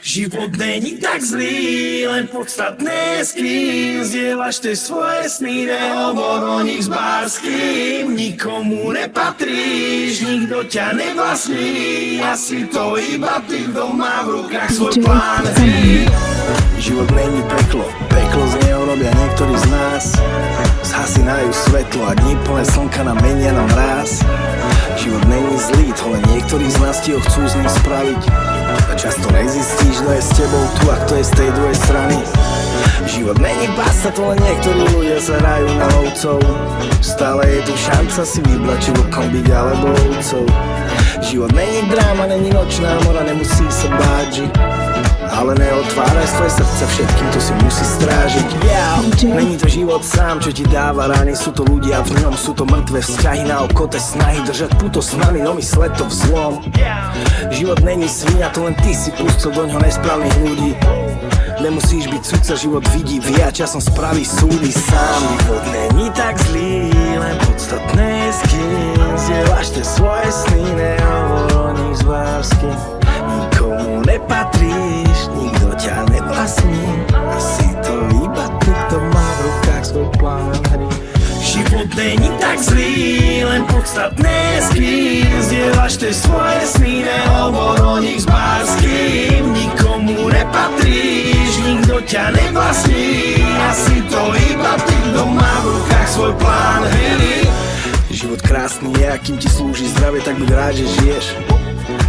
Život není tak zlý, len podstatné s kým zdieľaš tie svoje sny, nehovor o nich s bárským. Nikomu nepatríš, nikto ťa nevlastní, asi to iba ty, kto má v rukách svoj plán hry. Život není peklo, peklo z neho robia niektorí z nás. Zhasínajú svetlo a dní plné slnka nám menia na mráz. Život není zlý, to len niektorí z nás ti ho chcú z nich spraviť. A často nezistíš, kto je s tebou tu a kto je z tej druhej strany. Život není basta, to len niektorí ľudia sa hrajú na lovcov. Stále je tu šanca si vybrať, či vlkom byť alebo ovcov. Život není dráma, není nočná mora, nemusí sa báť žiť. Ale neotváraj svoje srdce všetkým, to si musí strážiť. Není to život sám, čo ti dáva rány, sú to ľudia v ňom, sú to mŕtve vzťahy na okote snahy držať puto s nami, no mysle to vzlom. Život není svinia, to len ty si pustil doňho nesprávnych ľudí. Nemusíš byť sudca, život vidí, vie a časom spraví súdy sám. Život není tak zlý, len podstatné s kým zdieľaš tie svoje sny, nehovor o nich s bárským. Nikomu nepatríš, nikto ťa nevlastní, asi to iba ty, kto má v rukách svoj plán hry. Život není tak zlý, len podstatné s kým zdieľaš tie svoje sny, nehovor o nich s bárským. Nikomu nepatríš, nikto ťa nevlastní, asi to iba ty, kto má v rukách svoj plán hry. Život krásny je, akým ti slúži zdravie, tak buď rád, že žiješ.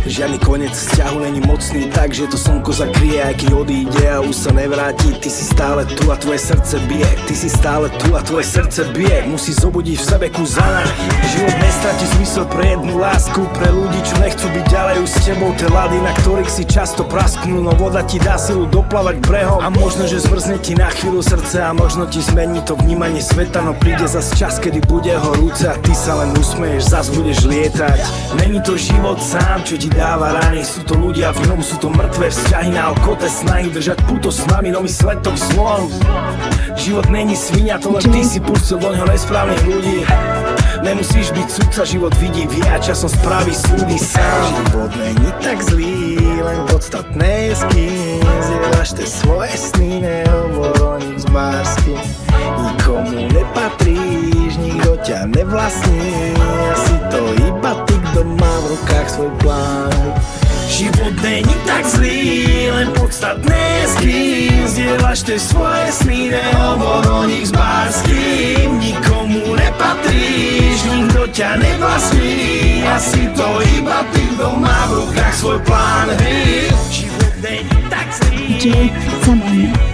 Žiadny koniec vzťahu není mocný, takže to slnko zakrie, aj keď odíde a už sa nevráti. Ty si stále tu a tvoje srdce bije, ty si stále tu a tvoje srdce bije. Musíš zobudiť v sebe kus anarchie. Život nestratí zmysel pre jednu lásku, pre ľudí, čo nechcú byť ďalej už s tebou. Tie lady, na ktorých si často prasknú, no voda ti dá silu doplavať brehom. A možno, že zmrzne ti na chvíľu srdce a možno ti zmení to vnímanie sveta, no príde zas čas, kedy bude horúce a ty sa len usmeješ, zas budeš lietať. Není to život sám, čo ti dáva rány, sú to ľudia v ňom, sú to mŕtve vzťahy na okote snahy držať puto s nami, no mysle to vzlom. Život není svinia, to len ty si pustil doňho nesprávnych ľudí. Nemusíš byť sudca, život vidí, vie a časom spraví súdy sám. Život není tak zlý, len podstatné s kým zdieľaš tie svoje sny, nehovor o nich s bárským. Nikomu nepatríš, nikto ťa nevlastní, asi to iba ty, kto má v rukách svoj plán. Život není tak zlý, len podstatné s kým zdieľaš tie svoje sny, nehovor o nich s bárským. Nikomu nepatríš, nikto ťa nevlastní, asi to iba ty, kto má v rukách svoj plán hry. Život není tak zlý. DJ Saman.